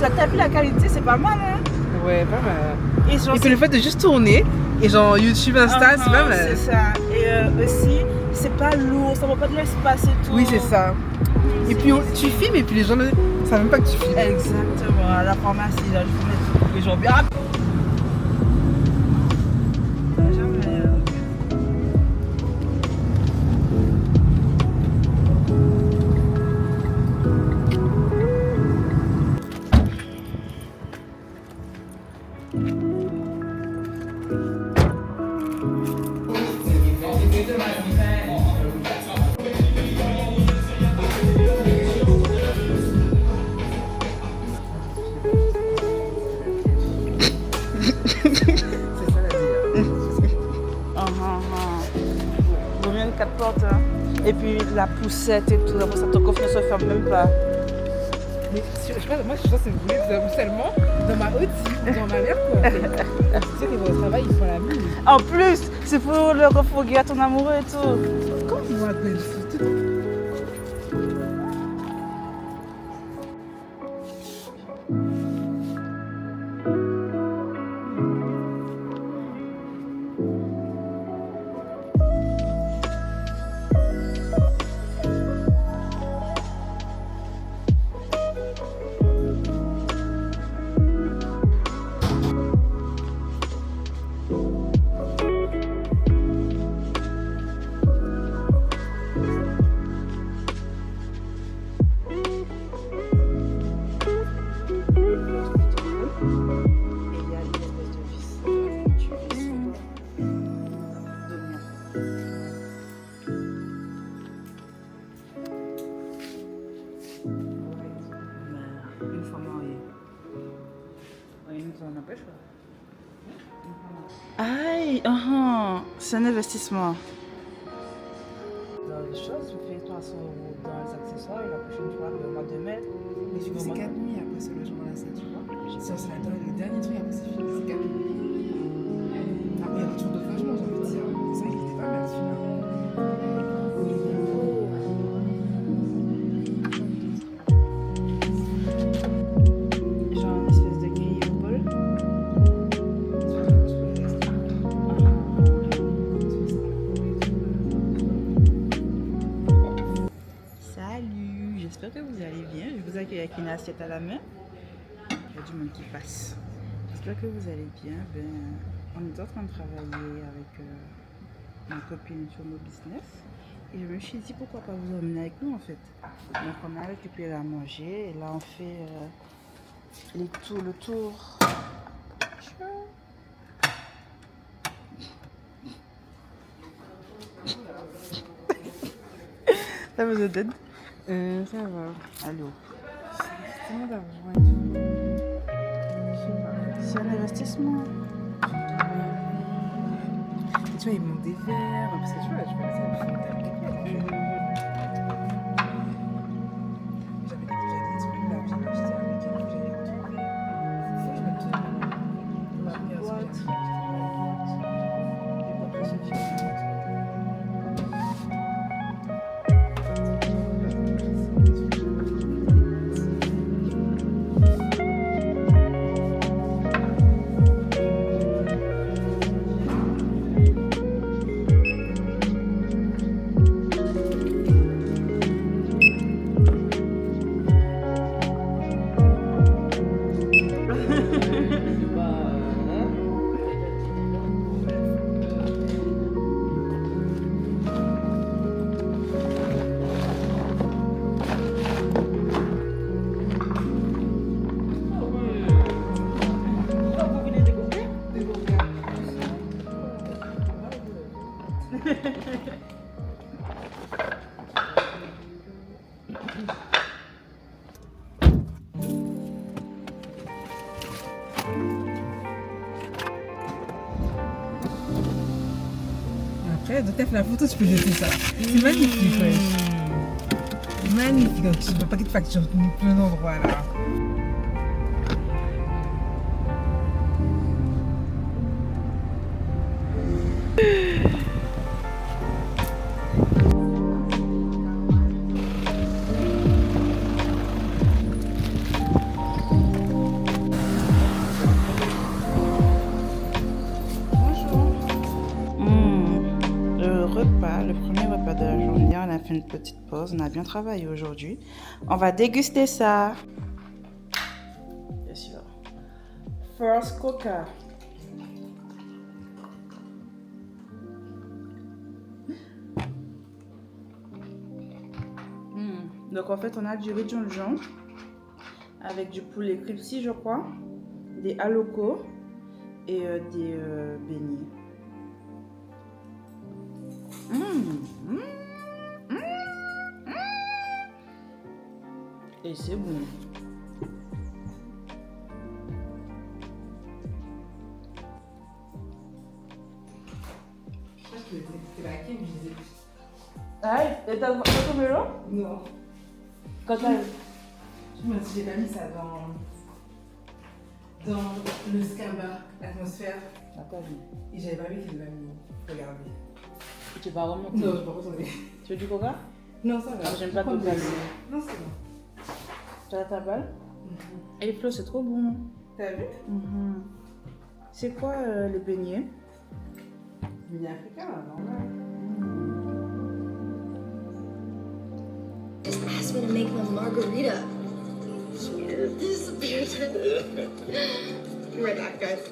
t'as vu la qualité, c'est pas mal, hein? Ouais, pas mal. Et puis le fait de juste tourner, et genre YouTube, Insta, c'est pas mal. C'est ça. Et aussi, c'est pas lourd, ça va pas de l'espace et tout. Oui, c'est ça. Et puis tu filmes, et puis les gens ne savent même pas que tu filmes. Exactement. À la pharmacie, là, je filme les gens bien. Vaut mieux une 4 portes. Hein. Et puis la poussette et tout, ça ton coffre ne se ferme même pas. Mais je sais pas, moi je pense que c'est voulu seulement dans ma haute dans ma mère quoi. Tu sais qu'ils vont au travail, ils font la mine. En plus, c'est pour le refourguer à ton amoureux et tout. Comment ils vont appeler tout? Aïe, c'est un investissement. Dans les choses, je fais 300 € dans les accessoires et la prochaine fois, le mois de mai. Mais du coup, c'est 4 nuits après ce logement-là, ça, tu vois. Si on se la donne, le dernier truc après, c'est fini, c'est 4 nuits. Après, il y a toujours d'autres logements, j'ai envie de dire. C'est vrai qu'il était pas mal, celui-là. J'espère que vous allez bien. Je vous accueille avec une assiette à la main. Il y a du monde qui passe. J'espère que vous allez bien. On est en train de travailler avec ma copine sur nos business. Et je me suis dit pourquoi pas vous emmener avec nous en fait. Donc on a récupéré à manger et là on fait le tour. Ça vous aide? Ça va. Allô. C'est bon d'argent et tout. C'est un investissement. Et tu vois, ils montent des verres, parce que tu vois, je connais ça, ils font des J'avais des trucs là, j'ai acheté avec eux, que j'allais retrouver. Faut que je mette ma boîte. Après, donc t'as fait la photo, tu peux jeter ça. C'est magnifique, ouais. Magnifique, donc tu vois pas qu'il te facture plein d'endroits là. fait une petite pause. On a bien travaillé aujourd'hui. On va déguster ça. Bien sûr. First Coca. Donc en fait, on a du riz jonjon avec du poulet cripsy, je crois, des haloco et des beignets. Et c'est bon. Je sais pas si c'était laquelle, je disais. Ah, et t'as tombé là? Non. Quand t'as... Je me suis pas mis ça dans le scaba, l'atmosphère. Ah, t'as vu. Et j'avais pas vu qu'il l'a mis. Regardez. Tu vas remonter? Non, je vais pas retourner. Tu veux du coca? Non, ça va. Ah, j'aime pas Coca. Non, c'est bon. Tu as ta balle? Et Flo, c'est trop bon. T'as vu? C'est quoi les beignets? Mini africain, là, normal. Just asked me to make him a margarita. Disappeared. Right back, guys.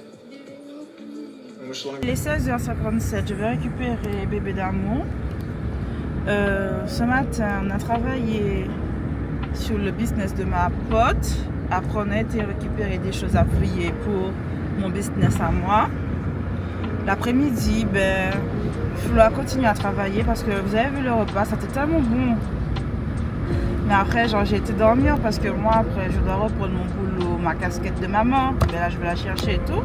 Il est 16h57, je vais récupérer bébé d'amour. Ce matin, on a travaillé sur le business de ma pote. Après, on a été récupérer des choses à fouiller pour mon business à moi. L'après-midi, Flo a continué à travailler parce que vous avez vu le repas, ça était tellement bon. Mais après, j'ai été dormir parce que moi, après, je dois reprendre mon boulot, ma casquette de maman. Là, je vais la chercher et tout.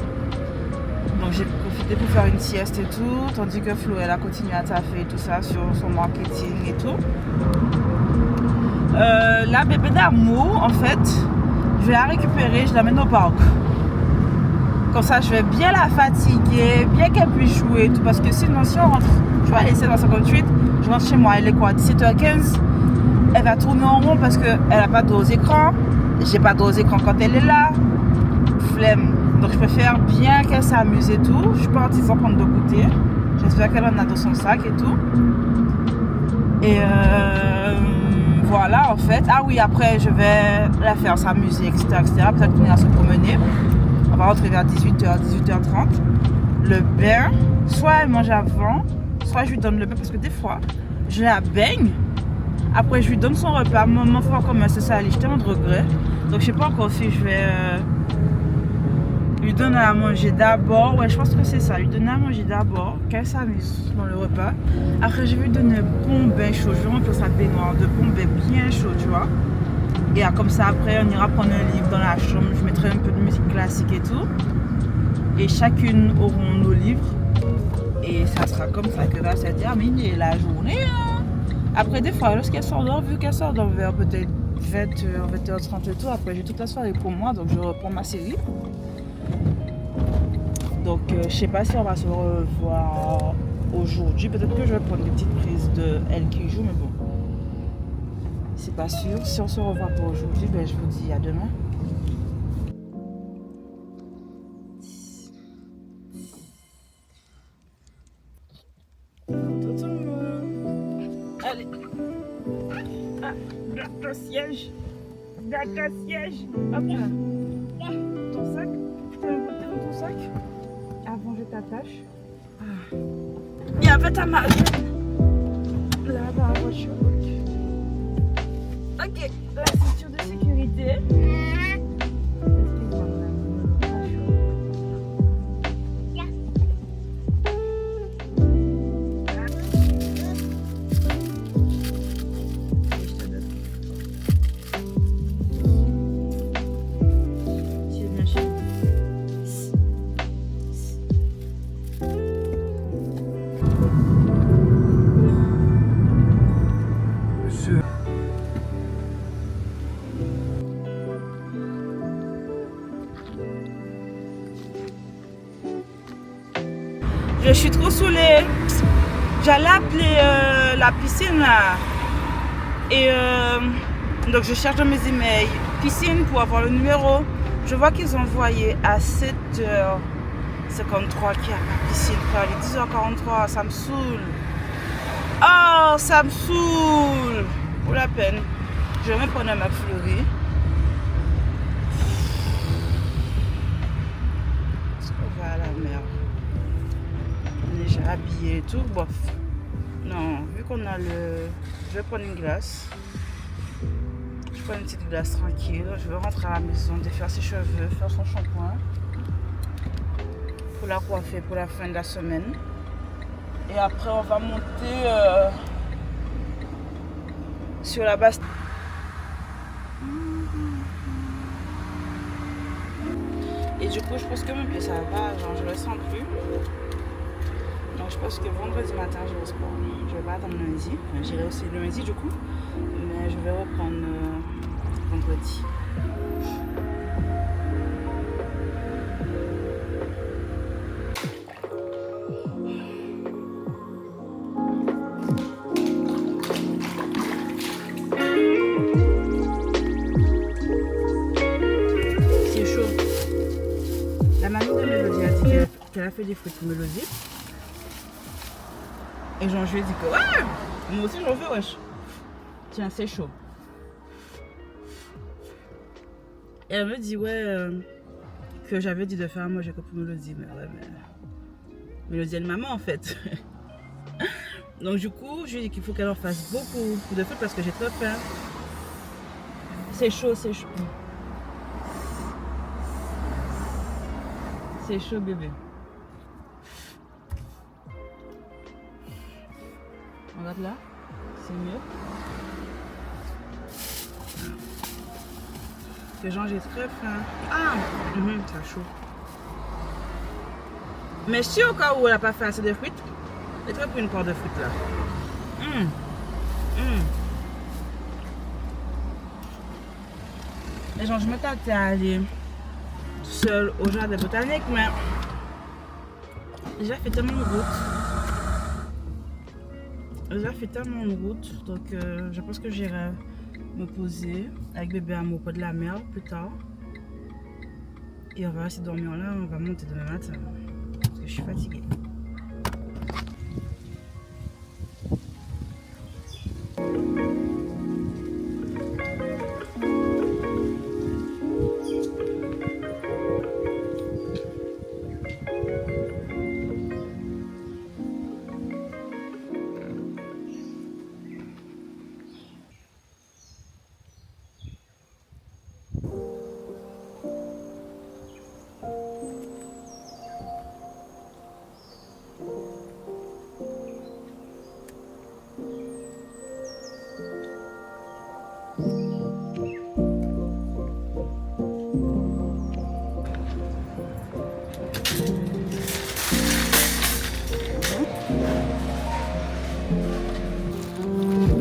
Donc, j'ai profité pour faire une sieste et tout. Tandis que Flo, elle a continué à taffer et tout ça sur son marketing et tout. La bébé d'amour, en fait, je vais la récupérer, je l'amène au parc. Comme ça, je vais bien la fatiguer, bien qu'elle puisse jouer et tout. Parce que sinon, si on rentre, je vais laisser dans 58, je rentre chez moi, elle est quoi, 17h15. Elle va tourner en rond parce qu'elle n'a pas de dos aux écrans. J'ai pas de dos aux écrans quand elle est là. Flemme. Donc je préfère bien qu'elle s'amuse et tout. Je suis partie sans prendre de goûter. J'espère qu'elle en a dans son sac et tout. Et voilà en fait. Ah oui, après je vais la faire s'amuser, etc. Peut-être qu'on ira se promener. On va rentrer vers 18h, 18h30. Le bain, soit elle mange avant, soit je lui donne le bain parce que des fois, je la baigne. Après, je lui donne son repas. Maman, faut encore me ça, elle est tellement de regret. Donc, je sais pas encore si je vais lui donner à manger d'abord. Ouais, je pense que c'est ça. Lui donner à manger d'abord, qu'elle s'amuse dans le repas. Après, je vais lui donner un bon bain chaud. Je vais remplir sa baignoire de bon bain bien chaud, tu vois. Et comme ça, après, on ira prendre un livre dans la chambre. Je mettrai un peu de musique classique et tout. Et chacune auront nos livres. Et ça sera comme ça que va se terminer la journée. Après, des fois, lorsqu'elle sort dehors, vu qu'elle sort dans vers peut-être 20h, 20h30 et tout, après j'ai toute la soirée pour moi, donc je reprends ma série. Donc, je sais pas si on va se revoir aujourd'hui. Peut-être que je vais prendre des petites prises de elle qui joue, mais bon. C'est pas sûr. Si on se revoit pour aujourd'hui, je vous dis à demain. Allez. Ah, garde ton siège. Garde ton siège. Hop là. Ton sac. Tu peux monter dans ton sac. Avant, je t'attache. Ah. Il y avait ta marque. Là, dans la voiture. Ok, la ceinture de sécurité. Je suis trop saoulée. J'allais appeler la piscine là. Et donc je cherche dans mes emails piscine pour avoir le numéro. Je vois qu'ils ont envoyé à 7h53 qu'il y a la piscine. Il est 10h43, ça me saoule. Oh, ça me saoule. Pour la peine. Je vais me prendre un McFlurry. Est-ce qu'on va à la mer? On est déjà habillé et tout. Bof. Non, vu qu'on a le... Je vais prendre une glace. Je prends une petite glace tranquille. Je vais rentrer à la maison, défaire ses cheveux, faire son shampoing. Pour la coiffer pour la fin de la semaine. Et après, on va monter sur la base. Et du coup, je pense que mon pied, ça va. Genre, je le sens plus. Donc, je pense que vendredi matin, je vais au sport. Je vais pas attendre lundi. Enfin, j'irai aussi lundi, du coup. Mais je vais reprendre vendredi. Elle a fait des frites pour Mélodie. Et genre, je lui ai dit que ouais, moi aussi j'en veux, wesh. Tiens, c'est chaud. Et elle me dit ouais, que j'avais dit de faire un manger que pour Mélodie. Mais ouais, mais Mélodie, elle est maman en fait. Donc du coup, je lui ai dit qu'il faut qu'elle en fasse beaucoup de frites parce que j'ai très faim. C'est chaud, c'est chaud. C'est chaud, bébé. Regarde là, c'est mieux. Que genre j'ai très faim. Ah, c'est chaud. Mais si au cas où elle n'a pas fait assez de frites, elle très pour une part de frites là. Et genre je me tâtais à aller seule au jardin botanique, mais déjà fait tellement de route. Déjà fait tellement de route, donc je pense que j'irai me poser avec bébé amour près de la mer plus tard. Et on va rester dormir là, on va monter demain matin. Parce que je suis fatiguée.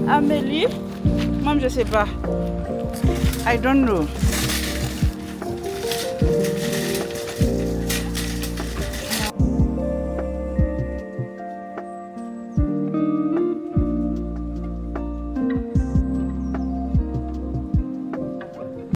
Amélie, moi je sais pas. I don't know.